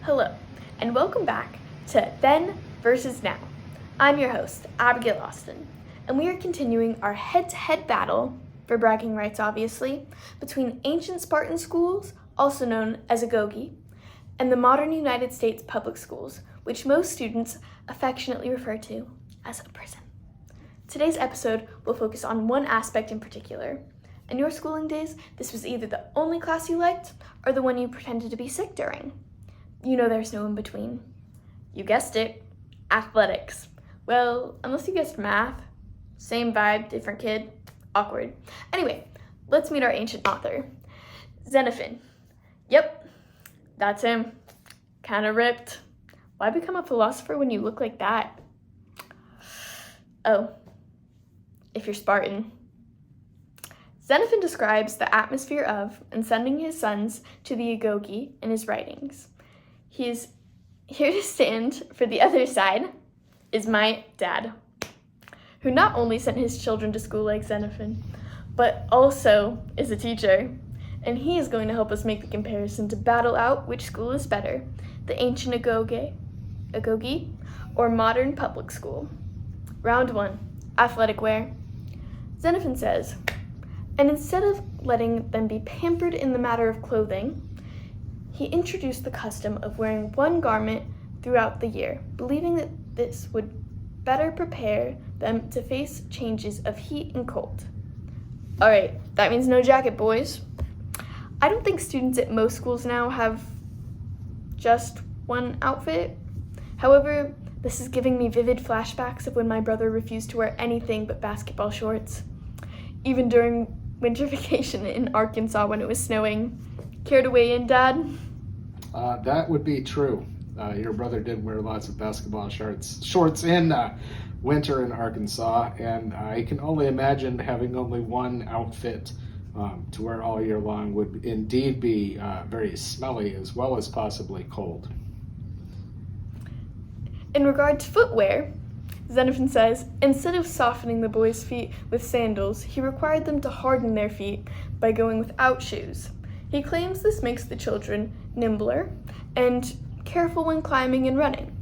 Hello, and welcome back to Then versus Now. I'm your host, Abigail Austin, and we are continuing our head-to-head battle, for bragging rights obviously, between ancient Spartan schools, also known as agoge, and the modern United States public schools, which most students affectionately refer to as a prison. Today's episode will focus on one aspect in particular. In your schooling days, this was either the only class you liked or the one you pretended to be sick during. You know there's no in between. You guessed it, athletics. Well, unless you guessed math. Same vibe, different kid, awkward. Anyway, let's meet our ancient author, Xenophon. Yep, that's him. Kinda ripped. Why become a philosopher when you look like that? Oh, if you're Spartan. Xenophon describes the atmosphere of and sending his sons to the agoge in his writings. He is here to stand for the other side is my dad, who not only sent his children to school like Xenophon, but also is a teacher. And he is going to help us make the comparison to battle out which school is better, the ancient agoge, or modern public school. Round 1, athletic wear. Xenophon says, and instead of letting them be pampered in the matter of clothing, he introduced the custom of wearing one garment throughout the year, believing that this would better prepare them to face changes of heat and cold. All right, that means no jacket, boys. I don't think students at most schools now have just one outfit. However, this is giving me vivid flashbacks of when my brother refused to wear anything but basketball shorts, even during winter vacation in Arkansas when it was snowing. Care to weigh in, Dad? That would be true. Your brother did wear lots of basketball shorts in winter in Arkansas, and I can only imagine having only one outfit to wear all year long would indeed be very smelly as well as possibly cold. In regard to footwear, Xenophon says, instead of softening the boys' feet with sandals, he required them to harden their feet by going without shoes. He claims this makes the children nimbler and careful when climbing and running.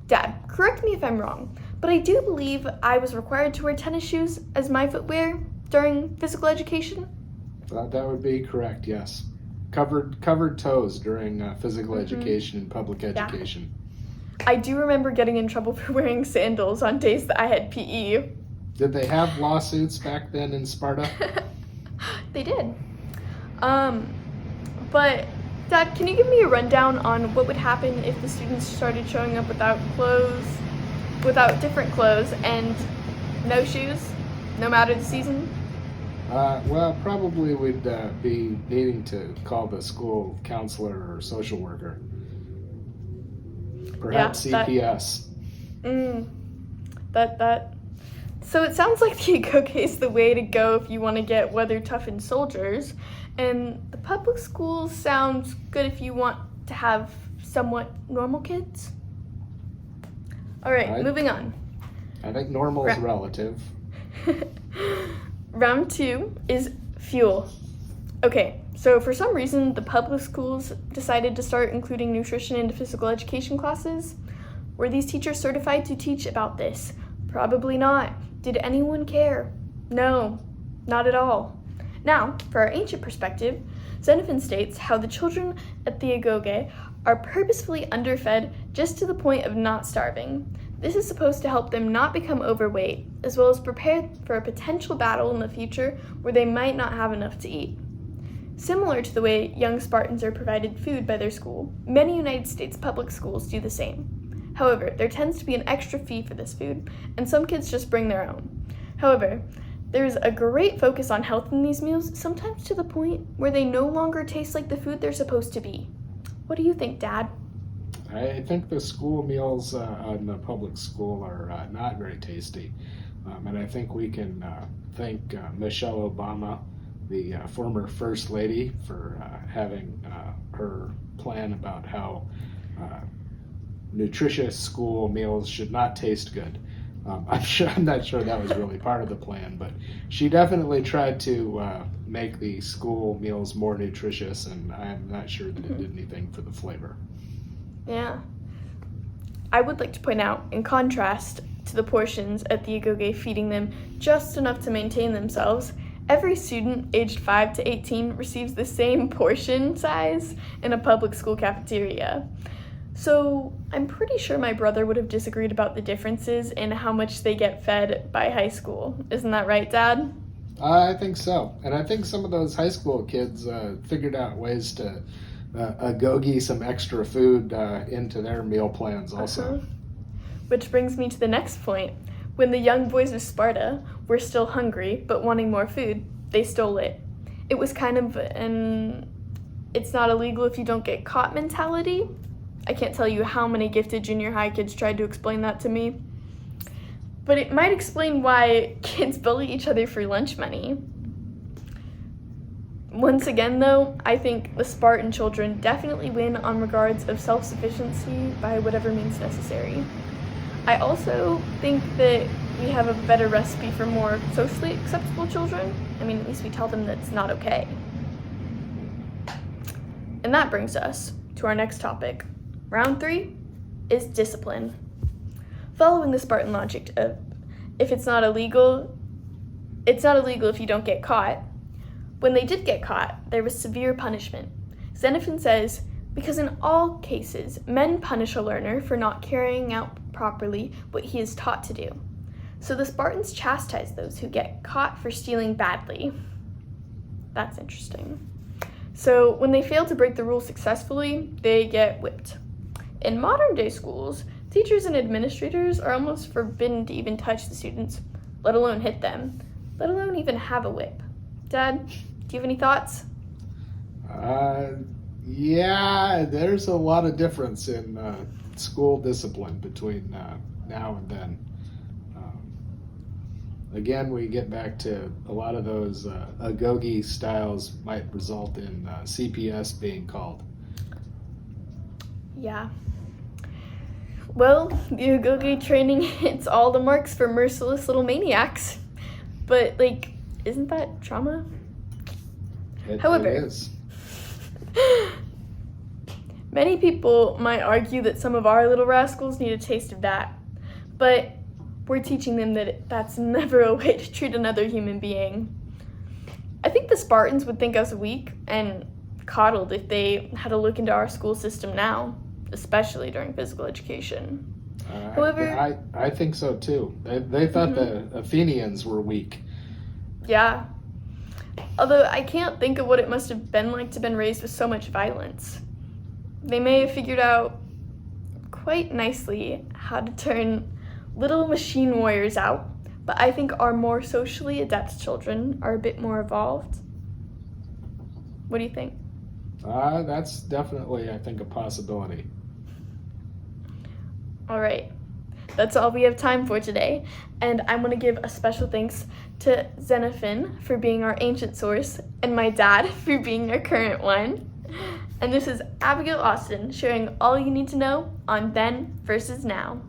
Dad, correct me if I'm wrong, but I do believe I was required to wear tennis shoes as my footwear during physical education. That would be correct, yes. Covered toes during physical education and public education. I do remember getting in trouble for wearing sandals on days that I had PE. Did they have lawsuits back then in Sparta? They did. But Dad, can you give me a rundown on what would happen if the students started showing up without different clothes and no shoes, no matter the season? Well, probably we'd be needing to call the school counselor or social worker. Perhaps CPS. So it sounds like the agoge is the way to go if you want to get weather-toughened soldiers, and the public schools sounds good if you want to have somewhat normal kids. All right, moving on. I think normal is relative. Round 2 is fuel. Okay, so for some reason, the public schools decided to start including nutrition into physical education classes. Were these teachers certified to teach about this? Probably not. Did anyone care? No, not at all. Now, for our ancient perspective, Xenophon states how the children at the agoge are purposefully underfed just to the point of not starving. This is supposed to help them not become overweight, as well as prepare for a potential battle in the future where they might not have enough to eat. Similar to the way young Spartans are provided food by their school, many United States public schools do the same. However, there tends to be an extra fee for this food, and some kids just bring their own. However, there is a great focus on health in these meals, sometimes to the point where they no longer taste like the food they're supposed to be. What do you think, Dad? I think the school meals in the public school are not very tasty. And I think we can thank Michelle Obama, the former First Lady, for having her plan about how nutritious school meals should not taste good. I'm not sure that was really part of the plan, but she definitely tried to make the school meals more nutritious, and I'm not sure that it did anything for the flavor. Yeah. I would like to point out, in contrast to the portions at the Agoge feeding them just enough to maintain themselves, every student aged 5 to 18 receives the same portion size in a public school cafeteria. So I'm pretty sure my brother would have disagreed about the differences in how much they get fed by high school. Isn't that right, Dad? I think so. And I think some of those high school kids figured out ways to agoge some extra food into their meal plans also. Uh-huh. Which brings me to the next point. When the young boys of Sparta were still hungry but wanting more food, they stole it. It was kind of an it's not illegal if you don't get caught mentality. I can't tell you how many gifted junior high kids tried to explain that to me. But it might explain why kids bully each other for lunch money. Once again, though, I think the Spartan children definitely win on regards of self-sufficiency by whatever means necessary. I also think that we have a better recipe for more socially acceptable children. I mean, at least we tell them that's not okay. And that brings us to our next topic. Round 3 is discipline. Following the Spartan logic of if it's not illegal if you don't get caught. When they did get caught, there was severe punishment. Xenophon says, because in all cases, men punish a learner for not carrying out properly what he is taught to do. So the Spartans chastise those who get caught for stealing badly. That's interesting. So when they fail to break the rules successfully, they get whipped. In modern day schools, teachers and administrators are almost forbidden to even touch the students, let alone hit them, let alone even have a whip. Dad, do you have any thoughts? Yeah, there's a lot of difference in school discipline between now and then. Again, we get back to a lot of those agoge styles might result in CPS being called. Yeah. Well, the agoge training hits all the marks for merciless little maniacs. But, isn't that trauma? However, it is. Many people might argue that some of our little rascals need a taste of that. But we're teaching them that that's never a way to treat another human being. I think the Spartans would think us weak and coddled if they had a look into our school system now, especially during physical education. However, I think so too. They thought the Athenians were weak. Yeah. Although I can't think of what it must have been like to have been raised with so much violence. They may have figured out quite nicely how to turn little machine warriors out, but I think our more socially adept children are a bit more evolved. What do you think? That's definitely, I think, a possibility. All right. That's all we have time for today, and I want to give a special thanks to Xenophon for being our ancient source and my dad for being our current one. And this is Abigail Austin sharing all you need to know on then versus now.